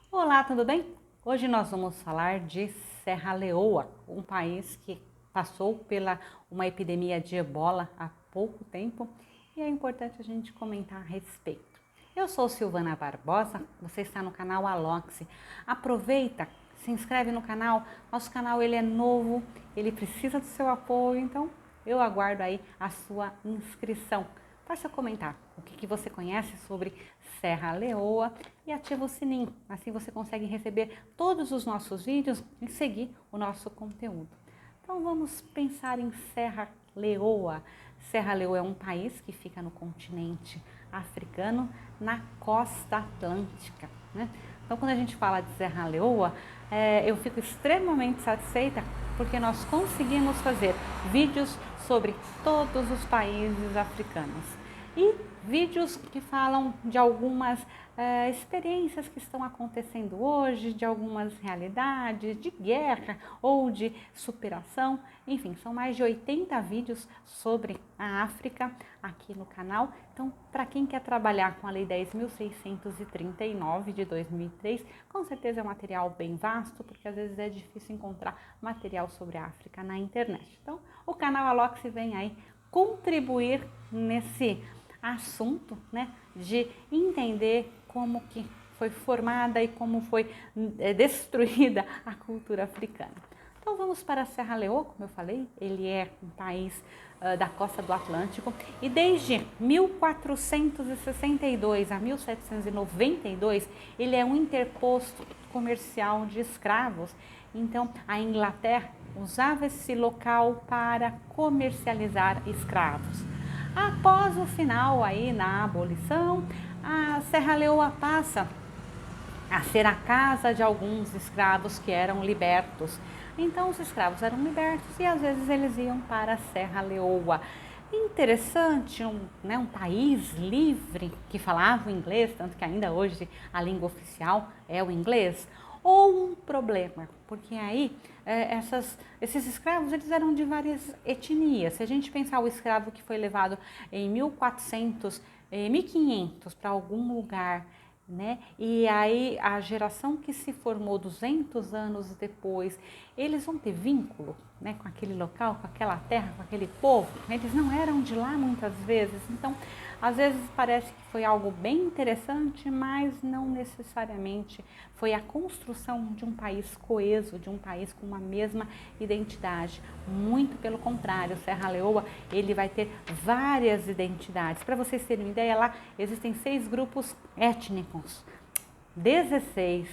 Olá, tudo bem? Hoje nós vamos falar de Serra Leoa, um país que passou pela uma epidemia de ebola há pouco tempo e é importante a gente comentar a respeito. Eu sou Silvana Barbosa, você está no canal Aloxi. Aproveita, se inscreve no canal, nosso canal ele é novo, ele precisa do seu apoio, então eu aguardo aí a sua inscrição. Faça comentar o que você conhece sobre Serra Leoa e ativa o sininho, assim você consegue receber todos os nossos vídeos e seguir o nosso conteúdo. Então vamos pensar em Serra Leoa. Serra Leoa é um país que fica no continente africano, na costa atlântica, né? Então quando a gente fala de Serra Leoa, eu fico extremamente satisfeita porque nós conseguimos fazer vídeos sobre todos os países africanos e vídeos que falam de algumas experiências que estão acontecendo hoje, de algumas realidades, de guerra ou de superação. Enfim, são mais de 80 vídeos sobre a África aqui no canal. Então, para quem quer trabalhar com a Lei 10.639 de 2003, com certeza é um material bem vasto, porque às vezes é difícil encontrar material sobre a África na internet. Então, o canal Aloxi vem aí contribuir nesse assunto, né, de entender como que foi formada e como foi destruída a cultura africana. Então vamos para a Serra Leoa, como eu falei, ele é um país da costa do Atlântico e desde 1462 a 1792 ele é um interposto comercial de escravos. Então a Inglaterra usava esse local para comercializar escravos. Após o final aí na abolição, a Serra Leoa passa a ser a casa de alguns escravos que eram libertos. Então os escravos eram libertos e às vezes eles iam para a Serra Leoa. Interessante, um país livre que falava o inglês, tanto que ainda hoje a língua oficial é o inglês. Ou um problema, porque aí esses escravos eles eram de várias etnias. Se a gente pensar o escravo que foi levado em 1400, 1500 para algum lugar, né? E aí a geração que se formou 200 anos depois, eles vão ter vínculo, né, com aquele local, com aquela terra, com aquele povo. Eles não eram de lá muitas vezes, então às vezes parece que foi algo bem interessante, mas não necessariamente foi a construção de um país coeso, de um país com uma mesma identidade. Muito pelo contrário, Serra Leoa ele vai ter várias identidades. Para vocês terem uma ideia, lá existem 6 grupos étnicos, 16.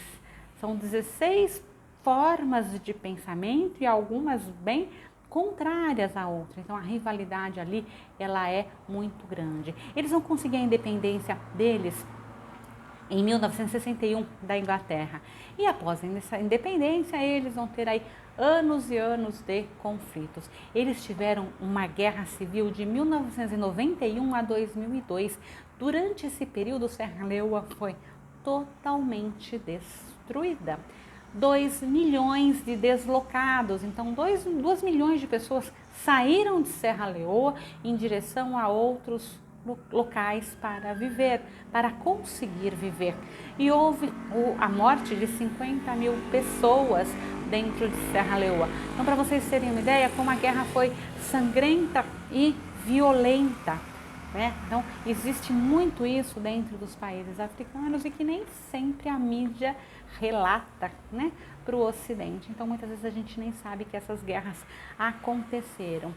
São 16 formas de pensamento e algumas bem contrárias à outra. Então a rivalidade ali, ela é muito grande. Eles vão conseguir a independência deles em 1961 da Inglaterra. E após essa independência, eles vão ter aí anos e anos de conflitos. Eles tiveram uma guerra civil de 1991 a 2002. Durante esse período, Serra Leoa foi totalmente destruída. 2 milhões de deslocados, então 2 milhões de pessoas saíram de Serra Leoa em direção a outros locais para viver, para conseguir viver. E houve a morte de 50 mil pessoas dentro de Serra Leoa. Então, para vocês terem uma ideia, como a guerra foi sangrenta e violenta, né? Então, existe muito isso dentro dos países africanos e que nem sempre a mídia relata, né, para o Ocidente. Então, muitas vezes a gente nem sabe que essas guerras aconteceram.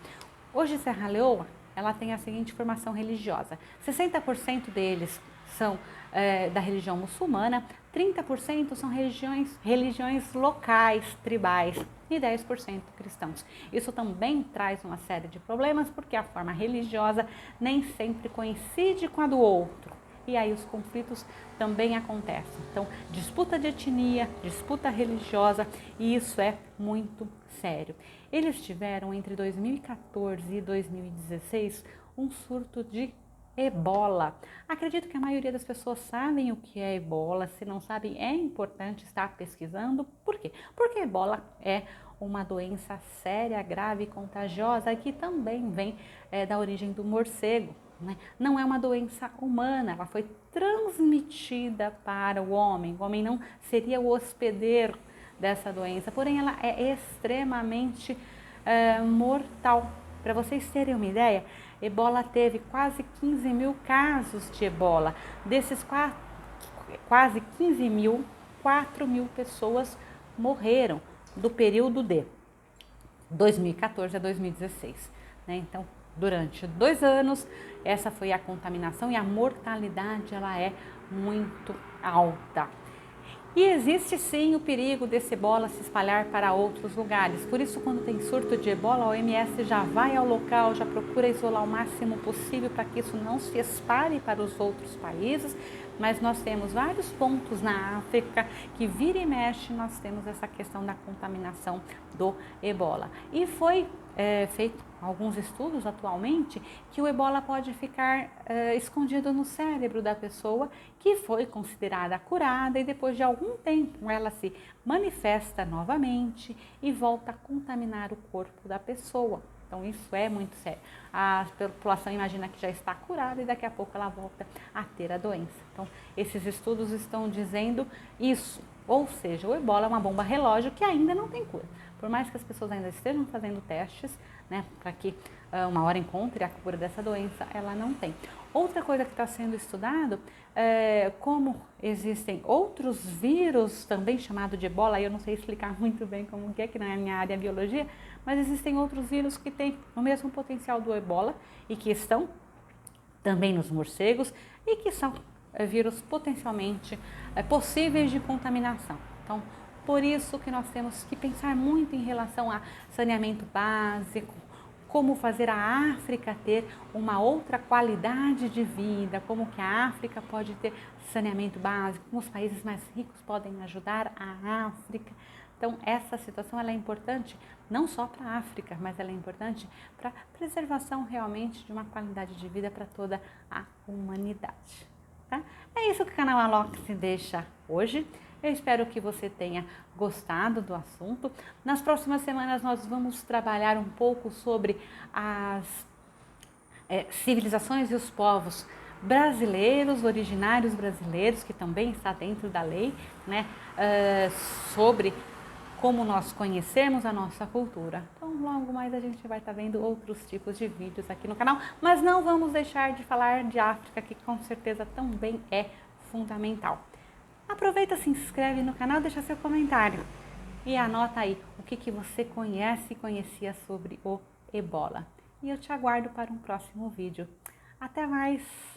Hoje, Serra Leoa, ela tem a seguinte formação religiosa: 60% deles são da religião muçulmana, 30% são religiões locais, tribais, e 10% cristãos. Isso também traz uma série de problemas, porque a forma religiosa nem sempre coincide com a do outro. E aí os conflitos também acontecem. Então, disputa de etnia, disputa religiosa, e isso é muito sério. Eles tiveram entre 2014 e 2016 um surto de ebola. Acredito que a maioria das pessoas sabem o que é ebola. Se não sabem, é importante estar pesquisando. Por quê? Porque ebola é uma doença séria, grave e contagiosa que também vem da origem do morcego. né? Não é uma doença humana, ela foi transmitida para o homem não seria o hospedeiro dessa doença, porém ela é extremamente mortal. Para vocês terem uma ideia, ebola teve quase 15 mil casos de ebola, desses quase 15 mil, 4 mil pessoas morreram do período de 2014 a 2016, né? Então, durante 2 anos, essa foi a contaminação e a mortalidade ela é muito alta. E existe sim o perigo desse ebola se espalhar para outros lugares. Por isso, quando tem surto de ebola, a OMS já vai ao local, já procura isolar o máximo possível para que isso não se espalhe para os outros países. Mas nós temos vários pontos na África que vira e mexe, nós temos essa questão da contaminação do ebola. E foi feito alguns estudos atualmente que o ebola pode ficar escondido no cérebro da pessoa que foi considerada curada e depois de algum tempo ela se manifesta novamente e volta a contaminar o corpo da pessoa. Então isso é muito sério. A população imagina que já está curada e daqui a pouco ela volta a ter a doença. Então esses estudos estão dizendo isso. Ou seja, o ebola é uma bomba relógio que ainda não tem cura. Por mais que as pessoas ainda estejam fazendo testes, né, para que uma hora encontre a cura dessa doença, ela não tem. Outra coisa que está sendo estudado é como existem outros vírus também chamado de ebola, eu não sei explicar muito bem como que não é a minha área de biologia, mas existem outros vírus que têm o mesmo potencial do ebola e que estão também nos morcegos e que são vírus potencialmente possíveis de contaminação. Então, por isso que nós temos que pensar muito em relação a saneamento básico, como fazer a África ter uma outra qualidade de vida, como que a África pode ter saneamento básico, como os países mais ricos podem ajudar a África. Então, essa situação ela é importante não só para a África, mas ela é importante para a preservação realmente de uma qualidade de vida para toda a humanidade. Tá? É isso que o canal Alox deixa hoje. Eu espero que você tenha gostado do assunto. Nas próximas semanas nós vamos trabalhar um pouco sobre as civilizações e os povos brasileiros, originários brasileiros, que também está dentro da lei, né? Sobre como nós conhecermos a nossa cultura. Então, logo mais a gente vai estar vendo outros tipos de vídeos aqui no canal, mas não vamos deixar de falar de África, que com certeza também é fundamental. Aproveita, se inscreve no canal, deixa seu comentário e anota aí o que você conhece e conhecia sobre o ebola. E eu te aguardo para um próximo vídeo. Até mais!